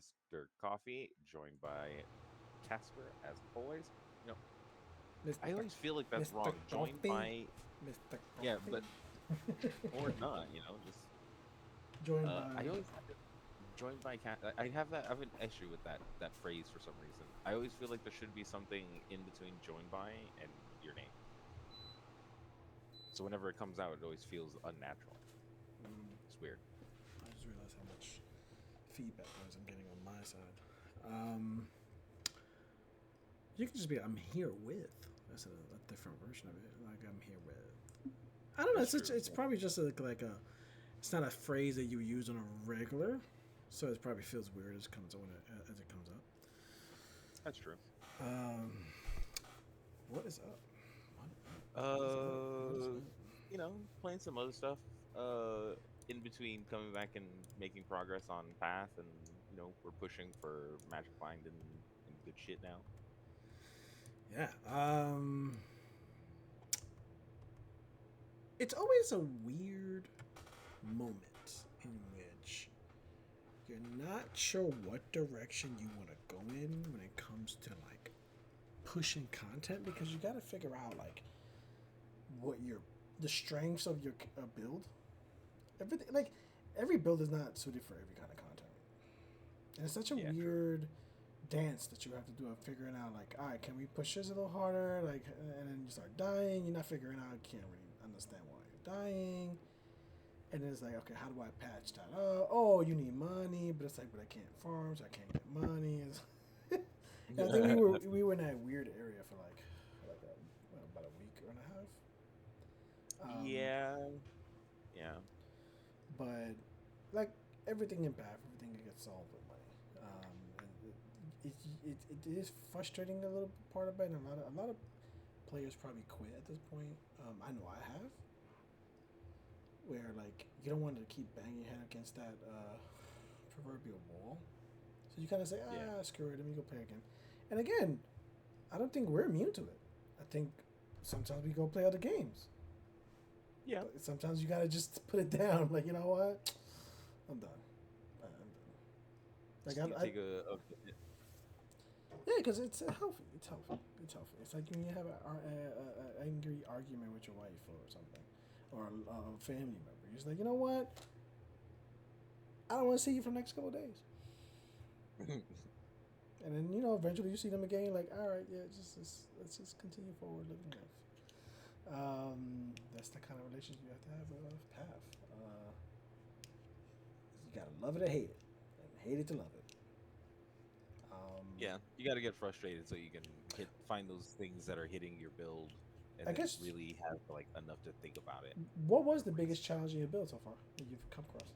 Mr. Coffee, joined by Casper as always. You know, I Mr. always feel like that's Mr. wrong. Joined Coffee. by Mr. yeah, Coffee. but or not. Just Joined I by. always have it joined by cat. I have an issue with that phrase for some reason. I always feel like there should be something in between joined by and your name. So whenever it comes out, it always feels unnatural. It's weird. I just realized how much feedback noise I'm getting on my side. Um, you can just be I'm here with. That's a different version of it. Like I'm here with. I don't know. That's It's true. it's probably just like a. It's not a phrase that you use on a regular, so it probably feels weird as it comes up. That's true. Um, what is up? What is up? What is Uh, up? Playing some other stuff. Uh, in between coming back and making progress on Path, and we're pushing for Magic Find and good shit now. Yeah. It's always a weird moment in which you're not sure what direction you want to go in when it comes to like pushing content because you got to figure out like what your the strengths of your build. Everything like every build is not suited for every kind of content, and it's such a Yeah, true. weird dance that you have to do of figuring out like, all right, can we push this a little harder? Like, and then you start dying. You're not figuring out. You can't really understand why you're dying. And then it's like, okay, how do I patch that up? Oh, you need money, but it's like, but I can't farm, so I can't get money. And I think we were in that weird area for about a week or and a half. Um, Yeah, yeah, but like everything in Path, everything gets solved with money. And it is frustrating a little part of it, and a lot of players probably quit at this point. I know I have, where like you don't want to keep banging your head against that proverbial wall. So you kind of say, yeah, screw it, let me go play again. And again, I don't think we're immune to it. I think sometimes we go play other games, yeah. but sometimes you gotta just put it down. Like you know what, I'm done. I'm done. Like Just need to I take a minute. yeah, because it's healthy. It's healthy. It's healthy. It's like when you have a angry argument with your wife or something, or a family member. You're just like, you know what? I don't want to see you for the next couple of days. And then eventually you see them again. Like, all right, yeah, just let's just continue forward living life. That's the kind of relationship you have to have with Path. You gotta love it or hate it, and hate it to love it. Um, Yeah, you got to get frustrated so you can find those things that are hitting your build, and I then guess really have like enough to think about it what was the before you. biggest challenge in your build so far that you've come across?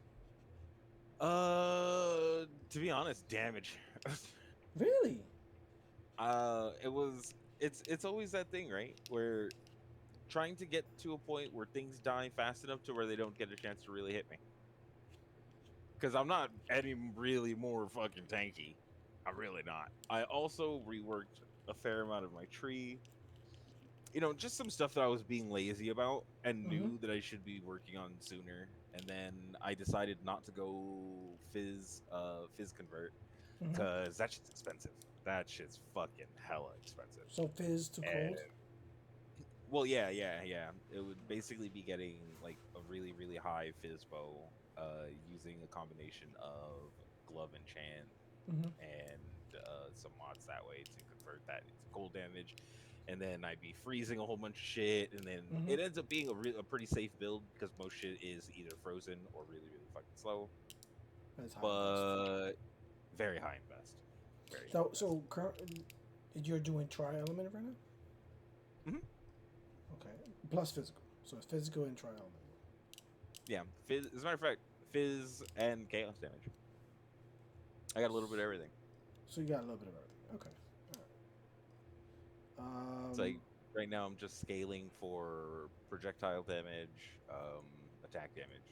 To be honest, damage. Really? It's always that thing, right? Where trying to get to a point where things die fast enough to where they don't get a chance to really hit me. Because I'm not any really more fucking tanky. I'm really not. I also reworked a fair amount of my tree. Just some stuff that I was being lazy about and Mm-hmm. knew that I should be working on sooner. And then I decided not to go fizz convert Mm-hmm. because that shit's expensive. That shit's fucking hella expensive. So fizz to And cold. well, yeah, yeah, yeah. It would basically be getting like a really, really high fizz bow, using a combination of glove enchant Mm-hmm. and some mods that way to convert that into cold damage. And then I'd be freezing a whole bunch of shit, and then Mm-hmm. it ends up being a pretty safe build because most shit is either frozen or really, really fucking slow, That's high invest. but very high invest. Very high invest. You're doing tri element right now. Hmm. Okay. Plus physical. So it's physical and tri element. Yeah, fizz, as a matter of fact, fizz and chaos damage. I got a little bit of everything. So you got a little bit of everything. Okay. All It's right. like right now I'm just scaling for projectile damage, attack damage,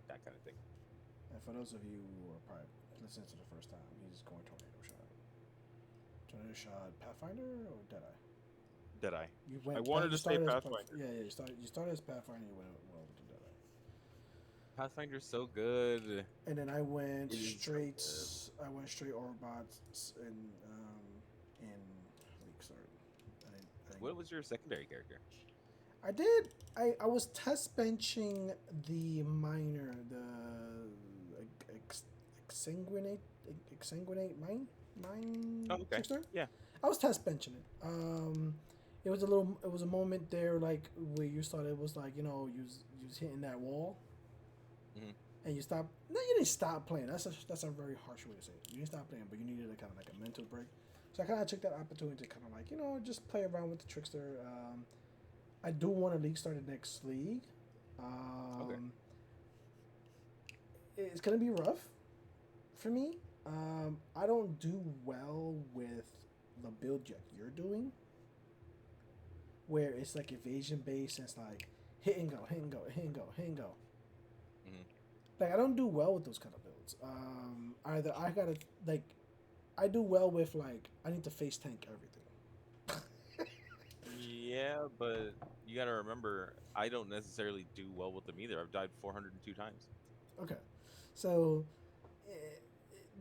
that kind of thing. And for those of you who are probably listening to the first time, he's going tornado shot. Tornado shot Pathfinder or Deadeye? Did I? I Path. wanted You to say started as Pathfinder. yeah, yeah. You started as Pathfinder. And you went over to Deadeye. Pathfinder's so good. And then I went It is so straight. good. I went straight Orbots in League Start. I didn't What was your secondary character? I did. I was test benching the minor, the ex, exsanguinate exsanguinate mine Oh, okay. trickster. Yeah. I was test benching it. It was a moment there like where you started. It was like you was hitting that wall Hmm. and you stop. No, you didn't stop playing. That's a very harsh way to say it. You didn't stop playing, but you needed a kind of like a mental break. So I kind of took that opportunity to kind of like just play around with the trickster. I do want to league start the next league. Okay. Um, it's gonna be rough for me. I don't do well with the build you're doing, where it's like evasion based and it's like hit and go, hit and go, hit and go, hit and go. Hmm. Like I don't do well with those kind of builds. Either I gotta like I do well with like I need to face tank everything. Yeah, but you got to remember, I don't necessarily do well with them either. I've died 402 times. Okay, so eh,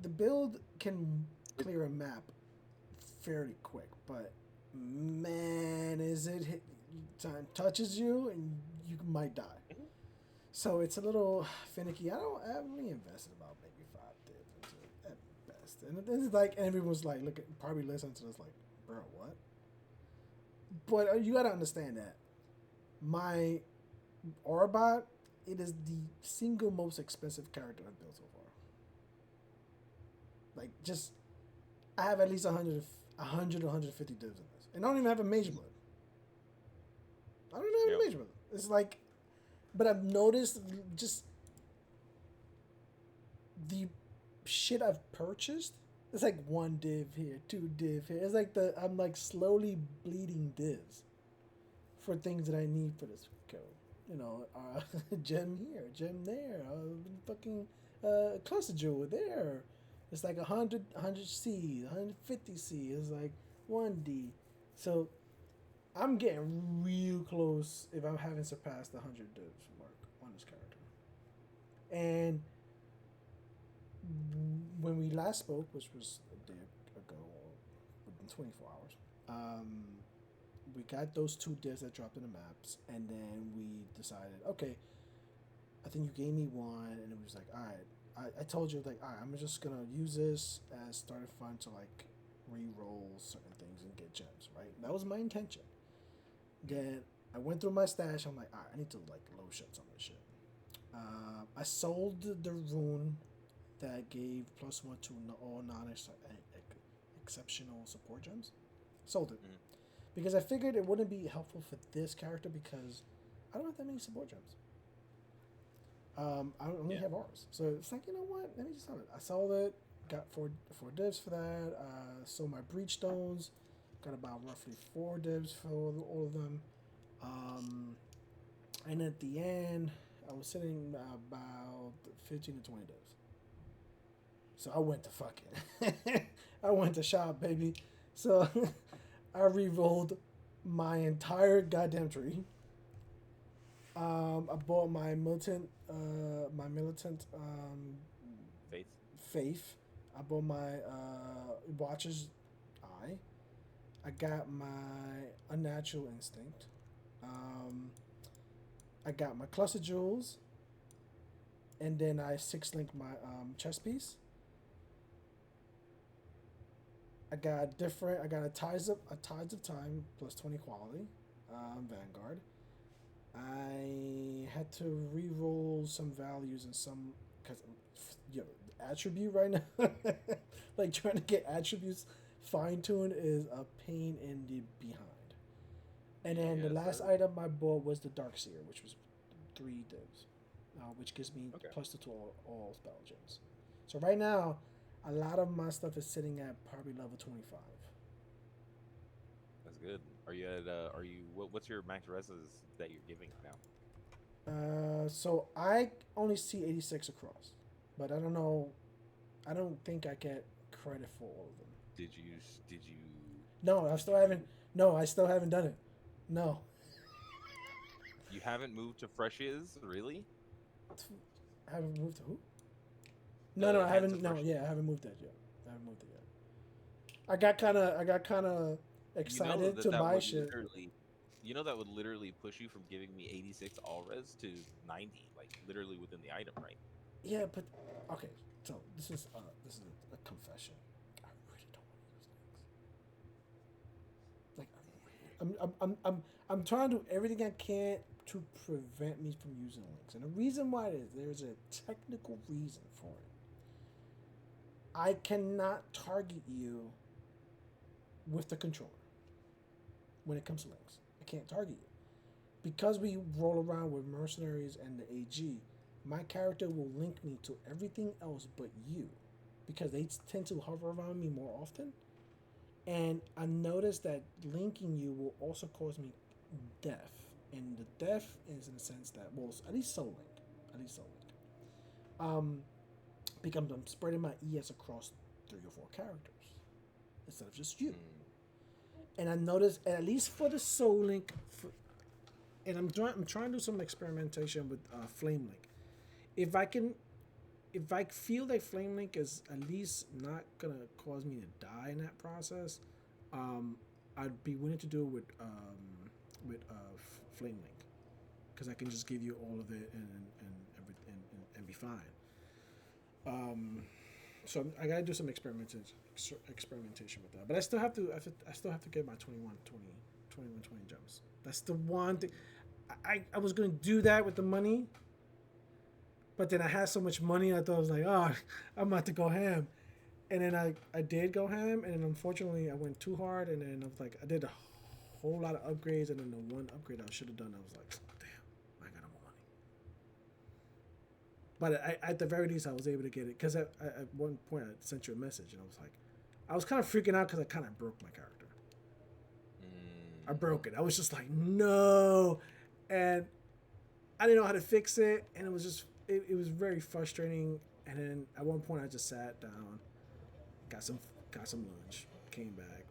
the build can It, clear a map fairly quick, but man, is it hit, time touches you and you might die. Mhm. So it's a little finicky. I only invested about maybe 5 dips into it at best, and it's like and everyone's like, look, probably listening to this like, bro, what? But you gotta understand that my Orbot, it is the single most expensive character I've built so far. Like just I have at least 150 divs in this. And I don't even have a major blood. I don't even have Yep. a major blood. It's like, but I've noticed just the shit I've purchased. It's like one div here, two div here. It's like I'm like slowly bleeding divs for things that I need for this go. Gem here, gem there, fucking cluster jewel there. It's like 100 C, 150 C. It's like 1D. So I'm getting real close if I haven't surpassed the 100 divs mark on this character. And when we last spoke, which was a day ago, or within 24 hours, we got those 2 divs that dropped in the maps, and then we decided, okay, I think you gave me one, and it was like, all right. I told you like, all right, I'm just gonna use this as starter fun to like re-roll certain things and get gems, right? That was my intention. Then I went through my stash. I'm like, all right, I need to like low ship some of this shit. I sold the rune that gave +1 to all exceptional support gems. Sold it Mhm. because I figured it wouldn't be helpful for this character because I don't have that many support gems. I only Yeah. have ours, so it's like what? Let me just sell it. I sold it. Got four divs for that. Sold my breach stones. Got about roughly 4 divs for all of them. Um, and at the end, I was sitting about 15 to 20 divs. So I went to fucking. I went to shop, baby. So I re-rolled my entire goddamn tree. I bought my militant Faith. faith. I bought my watcher's eye. I got my unnatural instinct. Um, I got my cluster jewels, and then I 6 link my chest piece. I got different. I got a tides of time +20 quality, Vanguard. I had to re-roll some values and some because attribute right now, like trying to get attributes fine tuned is a pain in the behind. And then the Yes, last sir. item I bought was the Dark Seer, which was 3 divs, which gives me Okay. +2 to all spell gems. So right now, a lot of my stuff is sitting at probably level 25. That's good. Are you at? Are you? What's your max reses that you're giving now? So I only see 86 across, but I don't know. I don't think I get credit for all of them. Did you? Did you? No, I Did still you? haven't. No, I still haven't done it. No. You haven't moved to freshes, really? I haven't moved to who? No, I Hands haven't. of No, Fresh. yeah, I haven't moved that yet. I haven't moved it yet. I got kind of You know excited that to that buy would shit. literally, that would literally push you from giving me 86 all res to 90, like literally within the item, right? Yeah, but okay. So this is a confession. I really don't want to use links. Like I'm trying to do everything I can to prevent me from using links, and the reason why is there's a technical reason for it. I cannot target you with the controller when it comes to links. I can't target you because we roll around with mercenaries and the AG. My character will link me to everything else but you because they tend to hover around me more often. And I noticed that linking you will also cause me death. And the death is in the sense that, well, at least soul link. At least soul link. Because I'm spreading my ES across 3 or 4 characters instead of just you. Mm. And I noticed, at least for the soul link, and I'm trying to do some experimentation with flame link. If I can, if I feel that flame link is at least not gonna cause me to die in that process, um, I'd be willing to do it with flame link because I can just give you all of it and be fine. Um, so I gotta do some experimentation with that. But I still have to get my 21 20 gems. That's the one thing. I was gonna do that with the money, but then I had so much money, I thought I was like, oh, I'm about to go ham. And then I did go ham, and then unfortunately I went too hard, and then I was like, I did a whole lot of upgrades, and then the one upgrade I should have done, I was like, damn, I got no more money. But at the very least, I was able to get it, because at one point I sent you a message, and I was kind of freaking out because I kind of broke my character. I broke it. I was just like, no. And I didn't know how to fix it, and it was just, it was very frustrating. And then at one point I just sat down, got some lunch, came back.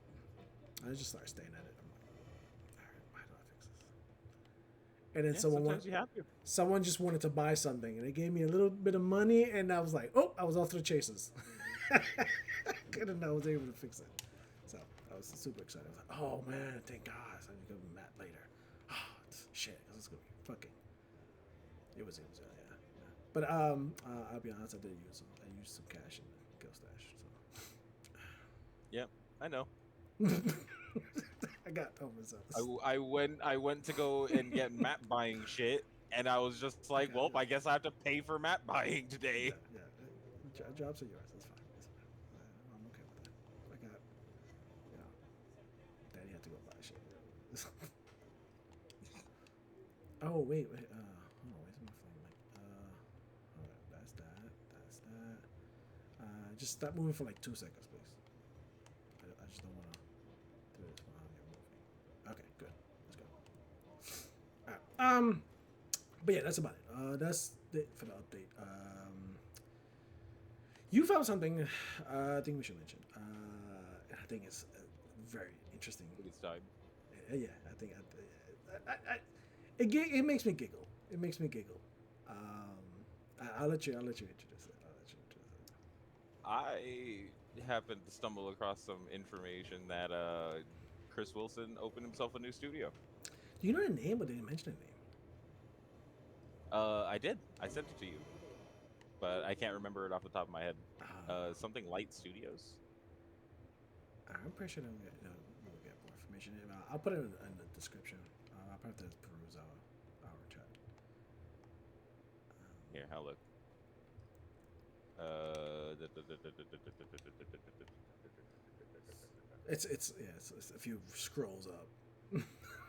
I just started staring at it. I'm like, all right, how do I fix this? And then Yeah, sometimes you have to. someone just wanted to buy something, and they gave me a little bit of money, and I was like, oh, I was off to the chases. And I was able to fix it. So I was super excited. I was like, oh man, thank God. So I can go to Matt later. Oh, shit, this is going to be fucking. It was yeah. But I'll be honest, I used some cash in the Kill Stash. So. Yep, I know. I got overzealous. I went to go and get map buying shit, and I was just like, well, I guess I have to pay for map buying today. Yeah. Jobs are yours. That's fine. I'm okay with that. I got, Daddy had to go buy shit. Oh wait. Hold on. Where's my phone? All right, that's that. Just stop moving for like 2 seconds, please. I just don't want to do this while you're moving. Okay, good. Let's go. All right. But yeah, that's about it. That's it for the update. You found something. I think we should mention. I think it's very interesting. It's time. Yeah, I think it makes me giggle. It makes me giggle. I'll let you introduce it. I happened to stumble across some information that Chris Wilson opened himself a new studio. Do you know the name, or did he mention the name? I did. I sent it to you, but I can't remember it off the top of my head. Something Light Studios. I'm pretty sure we'll get more information. I'll put it in the description. I'll probably have to peruse our chat. Here, I'll look. It's a few scrolls up.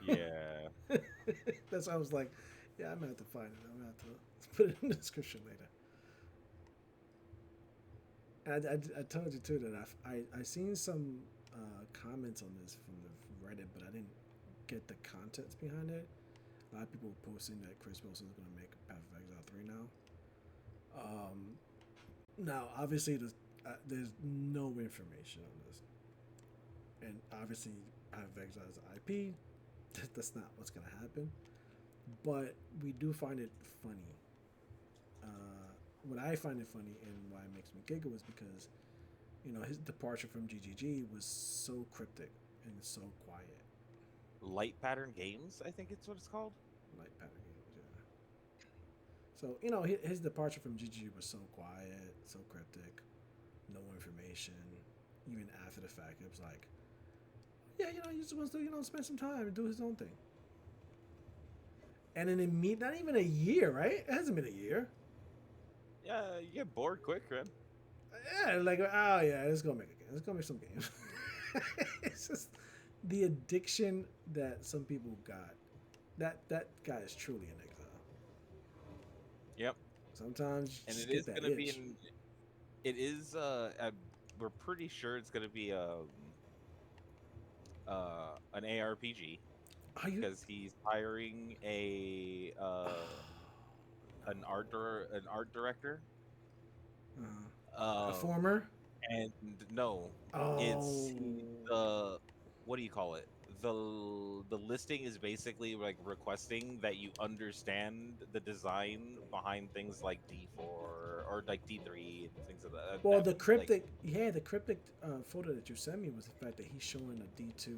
Yeah. That's why I was like, yeah, I'm gonna have to find it. I'm gonna have to put it in the description later. And I told you too that I seen some comments on this from the Reddit, but I didn't get the contents behind it. A lot of people posting that Chris Wilson is gonna make Path of Exile 3 now. Now obviously there's no information on this, and obviously Path of Exile is IP. That's not what's gonna happen. But we do find it funny what I find it funny and why it makes me giggle is because his departure from GGG was so cryptic and so quiet. Light Pattern Games, I think it's what it's called. Like pattern games, yeah. So his departure from GGG was so quiet, so cryptic, no information. Even after the fact, it was like, yeah, he just wants to spend some time and do his own thing. And then not even a year, right? It hasn't been a year. Yeah, you get bored quick, man. Yeah, like, oh yeah, let's go make a game. Let's go make some games. It's just the addiction that some people got. That guy is truly an exile. Yep. Sometimes you And just it get is that gonna be itch. in. It is. We're pretty sure it's gonna be an ARPG Are you because he's hiring an art director. a Um, former? and no, Oh, the what do you call it? The listing is basically like requesting that you understand the design behind things like D4 or like D3 and things of that. well, That the like cryptic, yeah, the cryptic photo that you sent me was the fact that he's showing a D2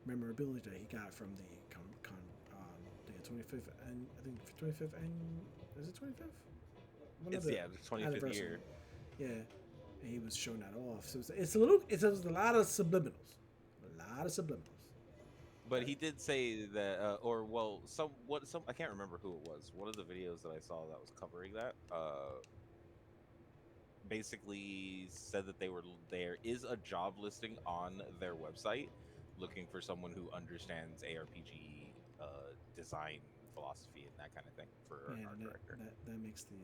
memorability that he got from the 25th and I think 25th and is it 25th? One of it's the the 25th anniversary. year. Yeah, and he was showing that off. So it's a little, it's a lot of subliminals, a lot of subliminals. But he did say that, or well, some I can't remember who it was. One of the videos that I saw that was covering that, basically said that there is a job listing on their website looking for someone who understands ARPG design philosophy and that kind of thing for an Man, art director. that makes the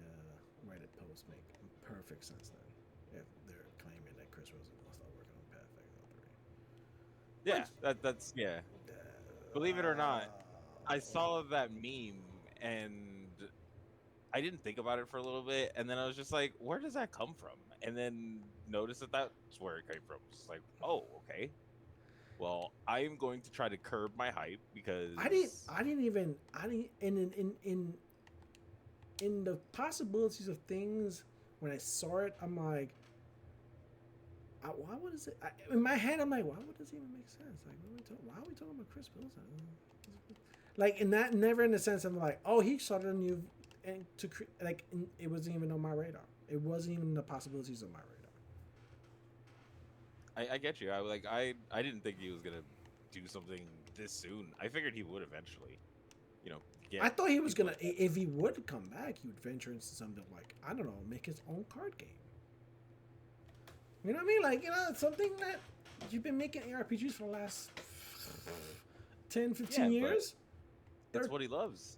Reddit post make perfect sense then. If they're claiming that Chris Wilson will start working on Path Exile 3. Yeah, Which, that's yeah. Believe it or not, I saw that meme and I didn't think about it for a little bit, and then I was just like, "Where does that come from?" And then noticed that that's where it came from. It's like, "Oh, okay. Well, I am going to try to curb my hype because I didn't even, I didn't, in the possibilities of things, when I saw it, I'm like, why would it? In my head, I'm like, why would this even make sense? Like, why are we talking about Chris Wilson? Like, in that, never in the sense of like, oh, he started a new, and like, it wasn't even on my radar. It wasn't even the possibilities of my radar. I get you. I didn't think he was gonna do something this soon. I figured he would eventually, you know, I get thought he was people gonna, if he would come back, he would venture into something like, I don't know, make his own card game. You know what I mean? Like, something that you've been making ARPGs for the last 10, 15 yeah, but years. it's what he loves.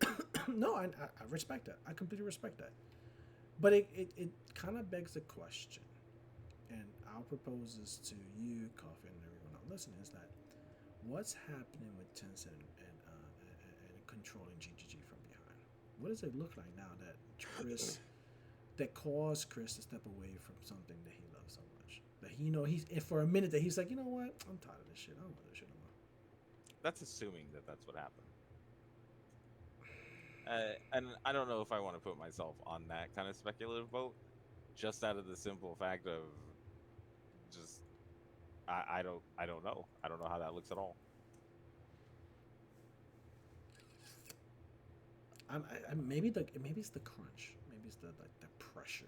No, I respect that. I completely respect that. But it kind of begs the question, and I'll propose this to you, Coffee, and everyone else listening, is that what's happening with Tencent and controlling GGG from behind? What does it look like now that Chris, that caused Chris to step away from something that he loves so much? That he's for a minute that he's like, you know what? I'm tired of this shit. I don't want this shit anymore. That's assuming that that's what happened. And I don't know if I want to put myself on that kind of speculative boat, just out of the simple fact of just I don't know. I don't know how that looks at all. Maybe it's the crunch. Maybe it's the like the pressure.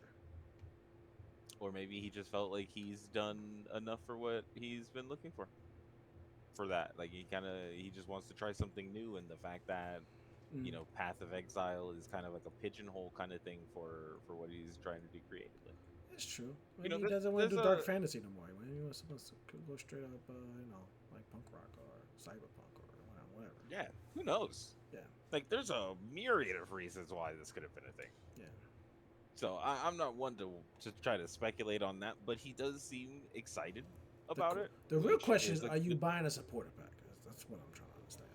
Or maybe he just felt like he's done enough for what he's been looking for that. Like he just wants to try something new, and the fact that Path of Exile is kind of like a pigeonhole kind of thing for what he's trying to do creatively. It's true. You Maybe know, he doesn't want there's to do a dark fantasy no more. Maybe he was supposed to go straight up, like punk rock or cyberpunk or whatever. yeah, who knows? Yeah, Like there's a myriad of reasons why this could have been a thing. yeah. So I'm not one to try to speculate on that, but he does seem excited The about it, the real which question is is, a are you good. buying a supporter pack? That's what I'm trying to understand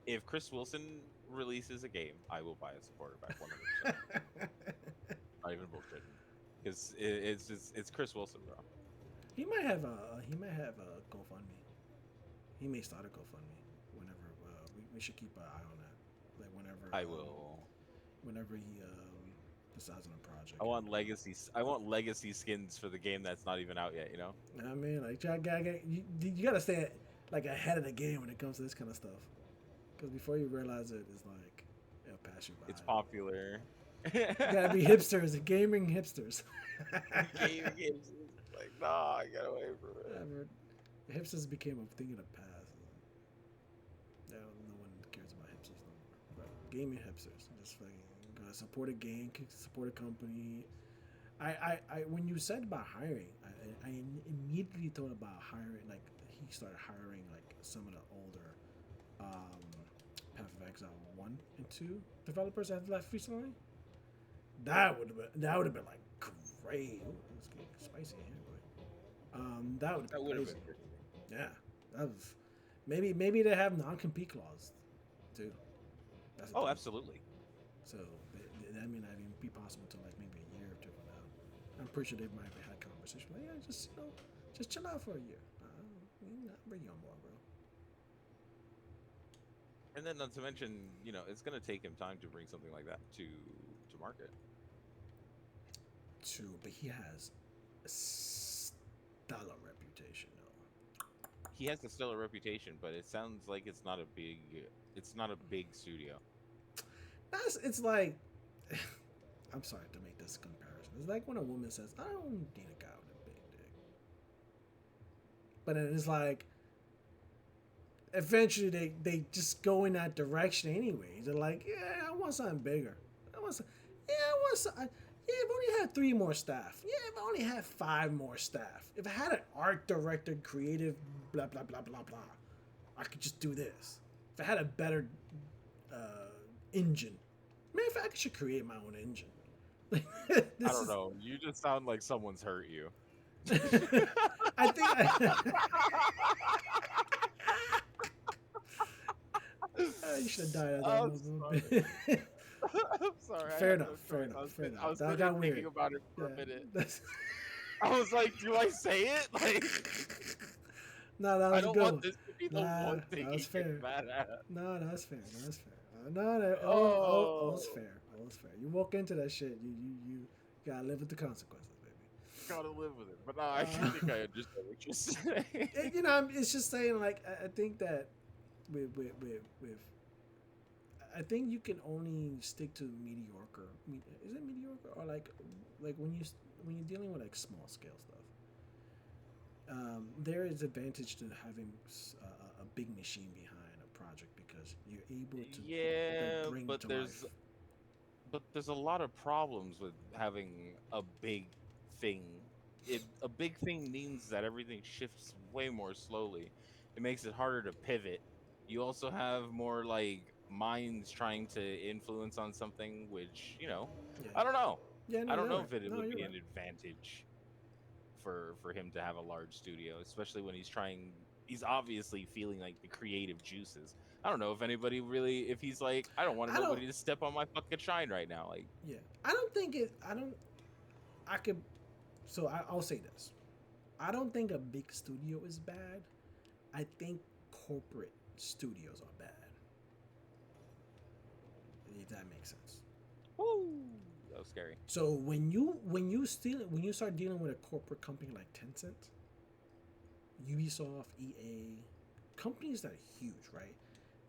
If Chris Wilson releases a game, I will buy a supporter pack 100%. here. Not even bullshitting, because it's Chris Wilson, bro. He might have a GoFundMe. He may start a GoFundMe whenever. We should keep an eye on that. Like I will. whenever he the size of the project. I want legacy. I want legacy skins for the game that's not even out yet. You know. I mean, like, you gotta stay like ahead of the game when it comes to this kind of stuff. Because before you realize it, it's like it'll pass you by. It's popular. You gotta be hipsters, gaming hipsters. Game games. Like, nah, I got away from it. Whatever. Hipsters became a thing of the past. Now no one cares about hipsters no more. But gaming hipsters, just fucking gotta support a game, support a company. I when you said about hiring, I immediately thought about hiring. Like he started hiring like some of the older Path of Exile 1 and 2 developers that have left recently. That would have been like great. Ooh, it's getting spicy here, but that would have been crazy. Yeah, that was maybe they have non-compete clause too. That's Oh, absolutely. So that may not even be possible until like maybe a year or two from now. I'm pretty sure they might have had conversation like, yeah, just chill out for a year. I'll bring you on board, bro. And then not to mention, it's gonna take him time to bring something like that to market. True, but he has a stellar reputation, though. He has a stellar reputation, but it sounds like it's not a big studio. It's like I'm sorry to make this comparison. It's like when a woman says, "I don't need a guy with a big dick," but then it's like eventually they just go in that direction anyways. They're like, "Yeah, I want something bigger. I want some. Yeah, I want some. Yeah, if I only had 3 more staff. Yeah, if I only had 5 more staff. If I had an art director, creative, blah blah blah blah blah, I could just do this. If I had a better engine, man, if I should create my own engine." I don't know. You just sound like someone's hurt you. I think you should have died at that moment. I'm sorry. Fair enough. I was That got thinking weird. about it for a minute. That's... I was like, do I say it? Like, no, that was I don't good. want this to be the one thing that was he fair. gets mad at. No, that's fair. That's fair. All was fair. All was fair. You walk into that shit, you gotta live with the consequences, baby. Gotta live with it. But no, I think I understand what you're saying. It's just saying, like, I think that with I think you can only stick to mediocre. Is it mediocre or like when you're dealing with like small scale stuff? There is advantage to having a big machine behind a project because you're able to bring but to there's life. but there's a lot of problems with having a big thing. A big thing means that everything shifts way more slowly. It makes it harder to pivot. You also have more like minds trying to influence on something, which Yeah. I don't know. Yeah, no, I don't know right. if it would be right. an advantage for him to have a large studio, especially when he's obviously feeling like the creative juices. I don't know if anybody really, if he's like, I don't want nobody to step on my fucking shine right now. Like, yeah, I'll say this. I don't think a big studio is bad. I think corporate studios are bad. If that makes sense. whoo, that was scary. So when you start dealing with a corporate company like Tencent, Ubisoft, EA, companies that are huge, right?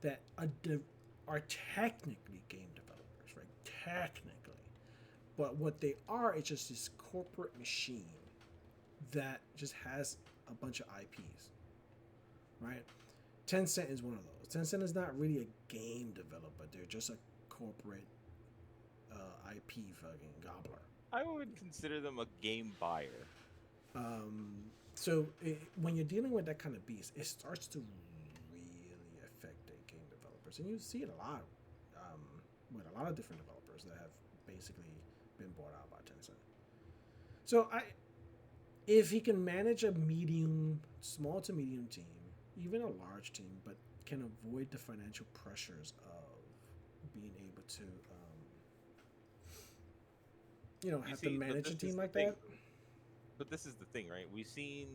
That are technically game developers, right? Technically, but what they are is just this corporate machine that just has a bunch of IPs, right? Tencent is one of those. Tencent is not really a game developer; they're just a corporate IP fucking gobbler. I would consider them a game buyer. So when you're dealing with that kind of beast, it starts to really affect the game developers, and you see it a lot with a lot of different developers that have basically been bought out by Tencent. So if he can manage a small to medium team, even a large team, but can avoid the financial pressures of being able to, have to manage a team like that. But this is the thing, right? We've seen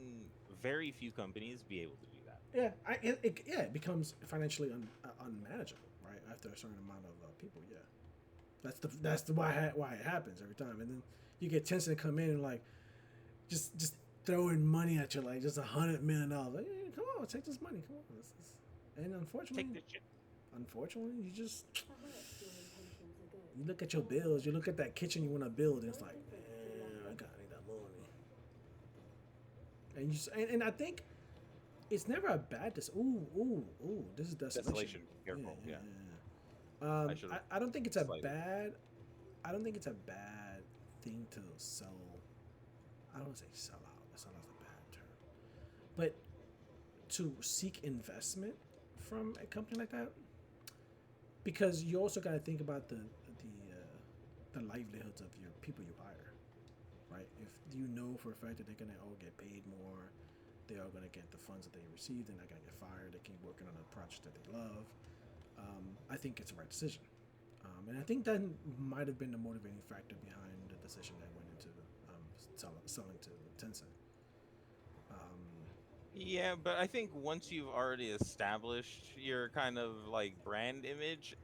very few companies be able to do that. Yeah, it becomes financially unmanageable, right? After a certain amount of people, yeah. That's why it happens every time. And then you get Tencent to come in and like just throwing money at you, like just $100 million. Like, hey, come on, take this money, come on. And Take this shit. unfortunately, you look at your bills, you look at that kitchen you want to build, and it's like, man, I gotta need that money. And I think it's never a bad ooh, this is desolation. Careful. Yeah. Um, should I don't think it's a slightly. bad. I don't think it's a bad thing to sell. I don't want to say sell out. Sell out's a bad term, but to seek investment from a company like that, because you also got to think about the livelihoods of your people you hire, right? If you know for a fact that they're gonna all get paid more, they are gonna get the funds that they receive, they're not gonna get fired. They keep working on a project that they love. I think it's the right decision. And I think that might have been the motivating factor behind the decision that went into selling to Tencent. Um, Yeah, but I think once you've already established your kind of like brand image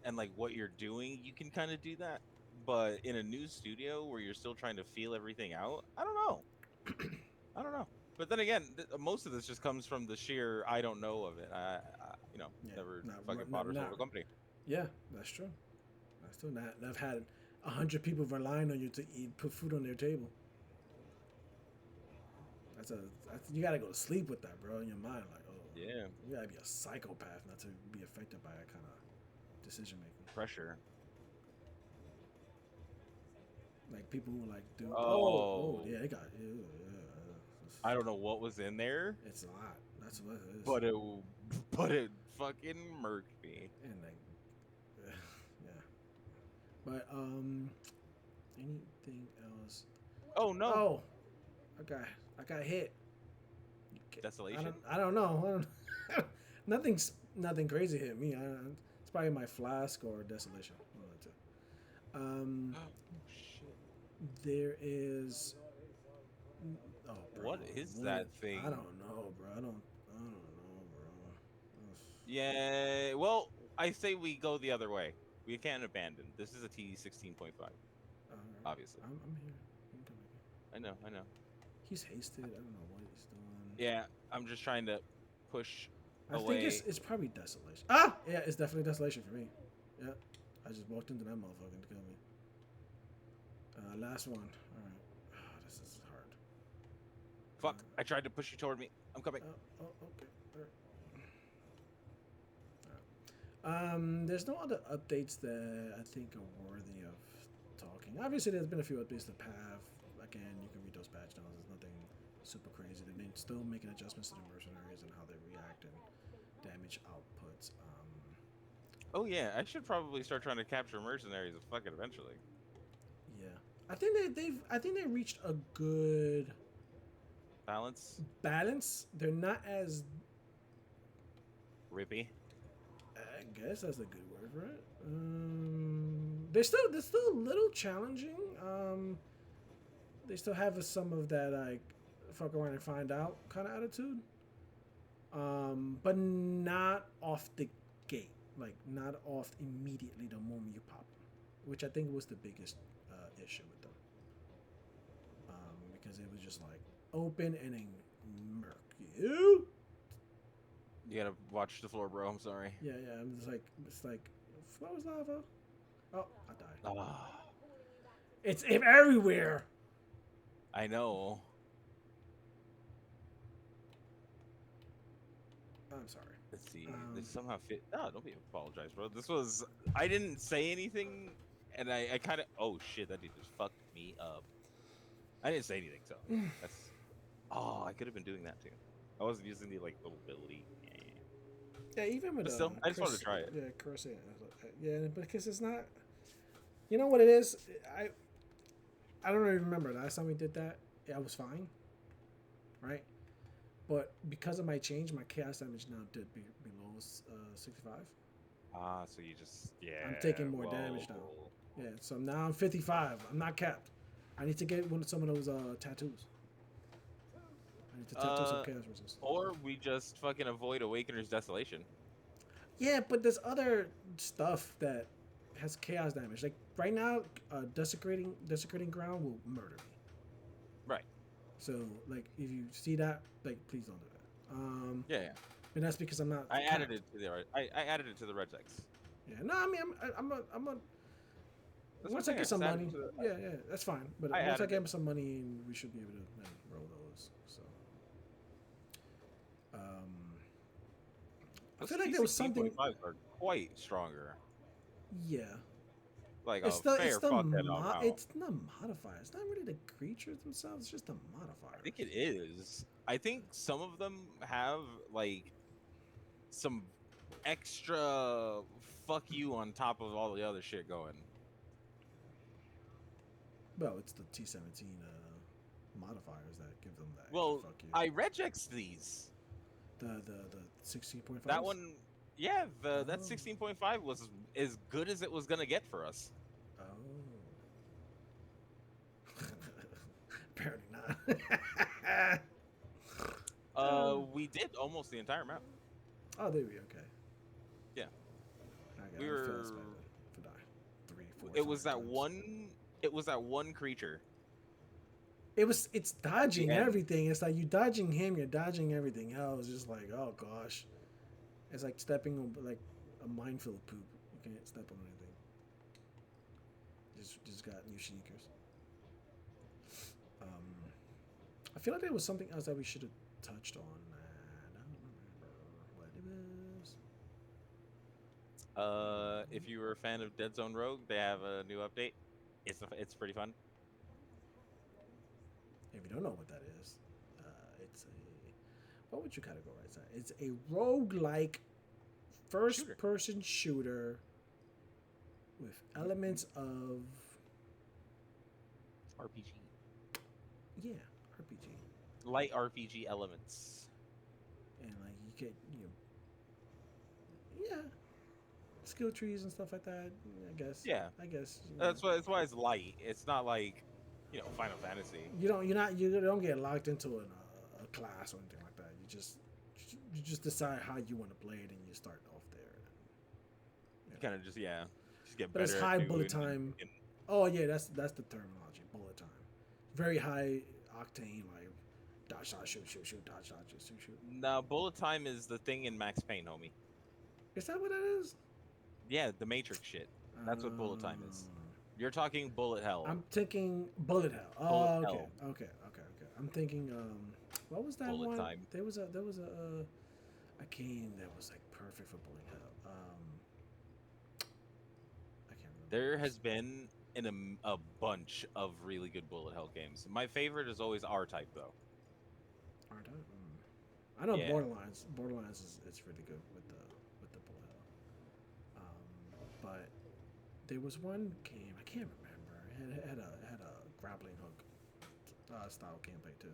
and like what you're doing, you can kind of do that. But in a new studio where you're still trying to feel everything out, I don't know. I don't know. But then again, most of this just comes from the sheer I don't know of it. yeah, Never fucking bought or sold a company. yeah, that's true. That's true. Not, I've had 100 people relying on you to put food on their table. You gotta go to sleep with that, bro, in your mind. Like, oh, Yeah, you gotta be a psychopath not to be affected by that kind of decision making. pressure. Like people who like do. Oh, Oh, yeah, they got. I don't know what was in there, It's a lot. That's what it is. but it but it fucking murked me. And like, yeah. But anything else? Oh no, Oh, I got hit. desolation. I don't know. Nothing crazy hit me. It's probably my flask or desolation. One of the two. Um, Oh shit! there is. Oh, bro. What is that thing? I don't know, bro. I don't know, bro. Yeah, well, I say we go the other way. We can't abandon. This is a T16.5, obviously. I'm here. You can come back. I know. He's hasted. I don't know what he's doing. Yeah, I'm just trying to push I away. think it's probably desolation. Ah, yeah, it's definitely desolation for me. Yeah, I just walked into that motherfucker to kill me. Last one. All right. Oh, this is hard. Fuck! I tried to push you toward me. I'm coming. Okay. All right. There's no other updates that I think are worthy of talking. Obviously, there's been a few updates to PAV. Again, you can read those patch notes. There's nothing super crazy. They're still making adjustments to the mercenaries and how they react and damage outputs. Oh yeah, I should probably start trying to capture mercenaries. Fuck it, eventually. Yeah, I think they reached a good Balance. They're not as, Rippy. I guess that's a good word for it. They're still a little challenging. They still have some of that like fuck around and find out kind of attitude. But not off the gate, like not off immediately the moment you pop them, which I think was the biggest issue with them. Because it was just like open and then murk you. You gotta watch the floor, bro. I'm sorry. Yeah. It's like what was lava? Oh, I died. Ah, It's everywhere. I know. I'm sorry. Let's see. This somehow fit. Oh, don't be apologize, bro. This was. I didn't say anything, and I kind of. Oh shit! That dude just fucked me up. I didn't say anything, so that's. Oh, I could have been doing that too. I wasn't using the like little ability. Yeah, even with But still, I just wanted to try it. Yeah, Chris. Yeah, because it's not. You know what it is? I don't even remember last time we did that. Yeah, I was fine, right? But because of my change, my chaos damage now did below 65. Ah, so you just I'm taking more damage now. Yeah, so now I'm 55. I'm not capped. I need to get some of those tattoos. I need to tattoo some chaos resist. Or we just fucking avoid Awakener's Desolation. Yeah, but there's other stuff that has chaos damage. Like right now, desecrating ground will murder me. Right. So like if you see that, like please don't do that. Yeah. And that's because I'm not. I added it to the I added it to the regex. Yeah, no, I mean I'm a That's what I'm once I saying. I get just some added money, it to the. yeah, that's fine. But I once I added it. get some money, we should be able to roll those. So, I Those feel like T there was sixteen point something. fives are quite stronger. Yeah, Like a fair fuck head amount. it's the modifier. It's not really the creatures themselves. It's just the I think modifiers. it is. I think some of them have like some extra fuck you on top of all the other shit going. Well, it's the T17 modifiers that give them that extra Well, fuck you. I regex these. The 16.5. That one, yeah, that Oh. 16.5 was as good as it was gonna get for us. Oh. Apparently not. We did almost the entire map. Oh, there we go. Okay. Yeah, I got we it. were. Failed spell then. For die. 3, 4. It was that times. one. It was that one creature. It's dodging end. everything. It's like you dodging him, you're dodging everything else. Just like, oh gosh. It's like stepping on like a minefield of poop. You can't step on anything. Just got new sneakers. I feel like there was something else that we should have touched on. I don't remember what it was. If you were a fan of Dead Zone Rogue, they have a new update. It's pretty fun. If you don't know what that is, it's a what would you categorize that? It's a roguelike first-person shooter with elements of RPG. yeah, RPG. Light RPG elements. And like you get yeah, skill trees and stuff like that. I guess. Yeah. I guess. That's why it's light. It's not like, Final Fantasy. You don't get locked into a class or anything like that. You just decide how you want to play it and you start off there. You kind of just get but better. It's high bullet time. Oh yeah, that's the terminology. Bullet time. Very high octane, like dodge, dodge, shoot, shoot, shoot, dodge, dodge, shoot, shoot. No, bullet time is the thing in Max Payne, homie. Is that what that is? Yeah, the Matrix shit. That's what bullet time is. Uh, You're talking bullet hell. I'm thinking bullet hell. Oh, Bullet okay, hell. okay. I'm thinking. What was that Bullet one? time. There was a game that was like perfect for bullet hell. I can't remember. There has been a bunch of really good bullet hell games. My favorite is always R-Type though. R-Type. I know Yeah. Borderlands. Borderlands is really good with the bullet hell. But there was one game I can't remember. It had a grappling hook style gameplay too.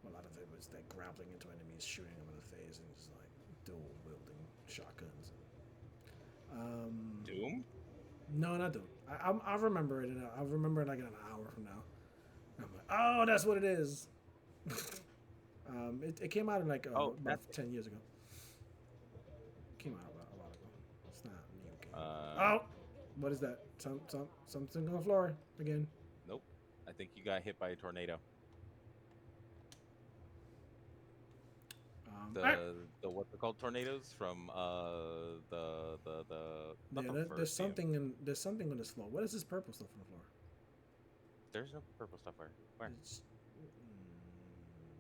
A lot of it was like grappling into enemies, shooting them in the face, and just like dual wielding shotguns. Doom? No, not Doom. I'll remember it. I'll remember it like in an hour from now. And I'm like, oh, that's what it is. It came out in like about 10 years ago. It came out a while ago. It's not a new game. Oh, what is that? Something on the floor again. Nope. I think you got hit by a tornado. The what's it called, tornadoes from there's something on this floor. What is this purple stuff on the floor? There's no purple stuff where? It's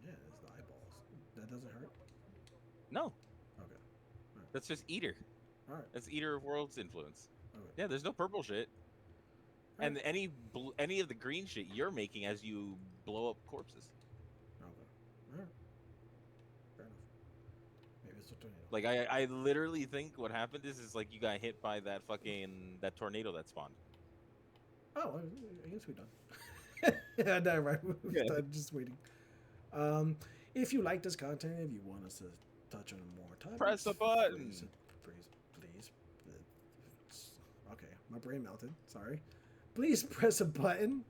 the eyeballs. That doesn't hurt. No. Okay. Right. That's just Eater. All right. That's Eater of Worlds influence. Okay. Yeah, there's no purple shit. All and any of the green shit you're making as you blow up corpses. Okay. All right. Fair enough. Maybe it's a tornado. Like I literally think what happened is like you got hit by that tornado that spawned. Oh, I guess we're done. Yeah, that right. We're done just waiting. If you like this content, if you want us to touch on more topics, press a button. Please. Okay, my brain melted. Sorry. Please press a button.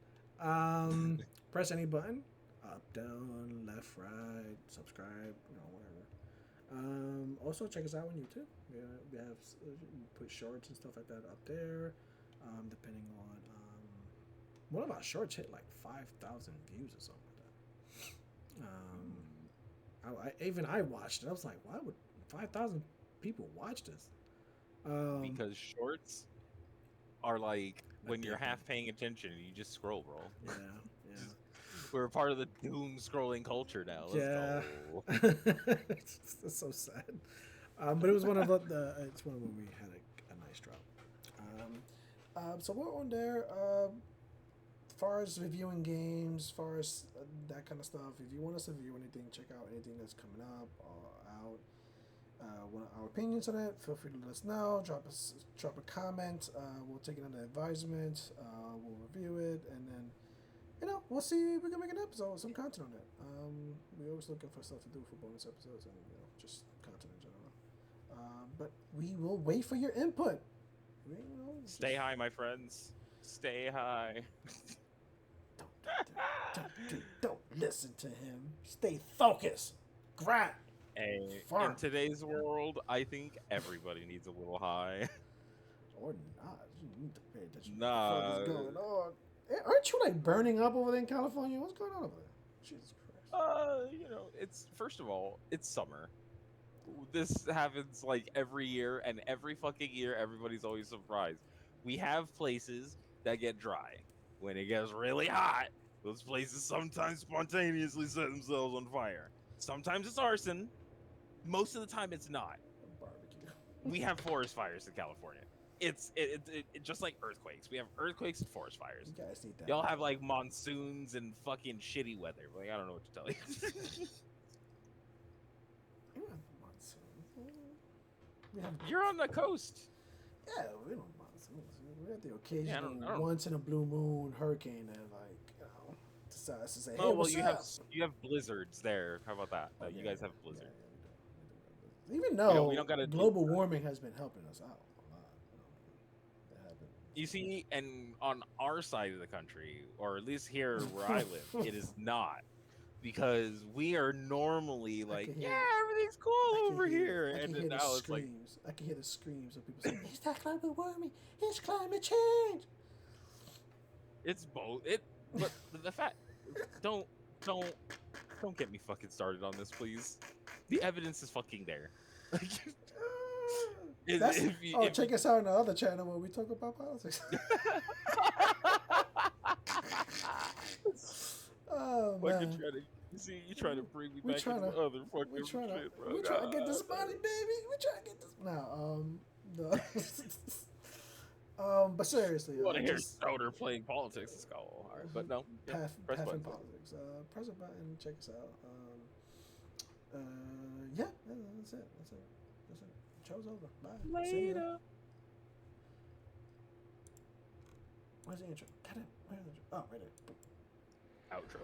Press any button. Up, down, left, right, subscribe, whatever. Also, check us out on YouTube. We have we put shorts and stuff like that up there. Depending on one of our shorts hit like 5,000 views or something like that. Even I watched it. I was like, why would 5,000 people watch this? Because shorts are like when you're addicting. half paying attention and you just scroll, bro. Yeah, yeah. We're a part of the doom scrolling culture now. Let's Yeah, go. it's so sad. But it was one of it's one when we had a nice drop. So we're on there. As far as reviewing games, as far as that kind of stuff. If you want us to review anything, check out anything that's coming up or out. Want our opinions on it? Feel free to let us know. Drop a comment. We'll take it under advisement. We'll review it, and then we'll see if we can make an episode, some content on it. We're always looking for stuff to do for bonus episodes and just content in general. But we will wait for your input. Stay high, my friends. Stay high. Don't listen to him. Stay focused. Grind. Hey, Farm. in today's world, I think everybody needs a little high. Or not. You need to pay attention. Nah. What is going on? Aren't you like burning up over there in California? What's going on over there? Jesus Christ. It's first of all, it's summer. This happens like every year, and every fucking year, everybody's always surprised. We have places that get dry. When it gets really hot, those places sometimes spontaneously set themselves on fire. Sometimes it's arson. Most of the time, it's not. Barbecue. We have forest fires in California. It's just like earthquakes. We have earthquakes and forest fires. You guys need that. Y'all have like monsoons and fucking shitty weather. Like, I don't know what to tell you. We don't have monsoons. We have. You're on the coast. Yeah, we don't have monsoons. We have the occasional I don't- once in a blue moon hurricane that decides to say, "Hey, Oh well, what's you up?" you have blizzards there. How about that? Oh, You yeah, guys have yeah, blizzard. we do. Even though we don't gotta do global that. warming has been helping us out a lot. That happened. You see, and on our side of the country, or at least here where I live, it is not. Because we are normally like, can hear yeah, it. everything's cool over here. I And can then hear the now it's like, screams. I can hear the screams of people saying, "It's not global warming. It's climate change." it's both. But the fact, don't get me fucking started on this, please. The evidence is fucking there. Check us out on the other channel where we talk about politics. Oh man. You trying to bring me We back tryna- into other fucking We trying to shit, bro. get this money, baby. We trying to get this now. But seriously, You want to hear Stoner playing politics? Let's go. All right, but no. Yeah, press Path in button. politics. Press a button. Check us out. Yeah, that's it. Show's over. Bye. See ya. Later. Where's the intro? Got it. Where's the intro? Oh, right there. Outro.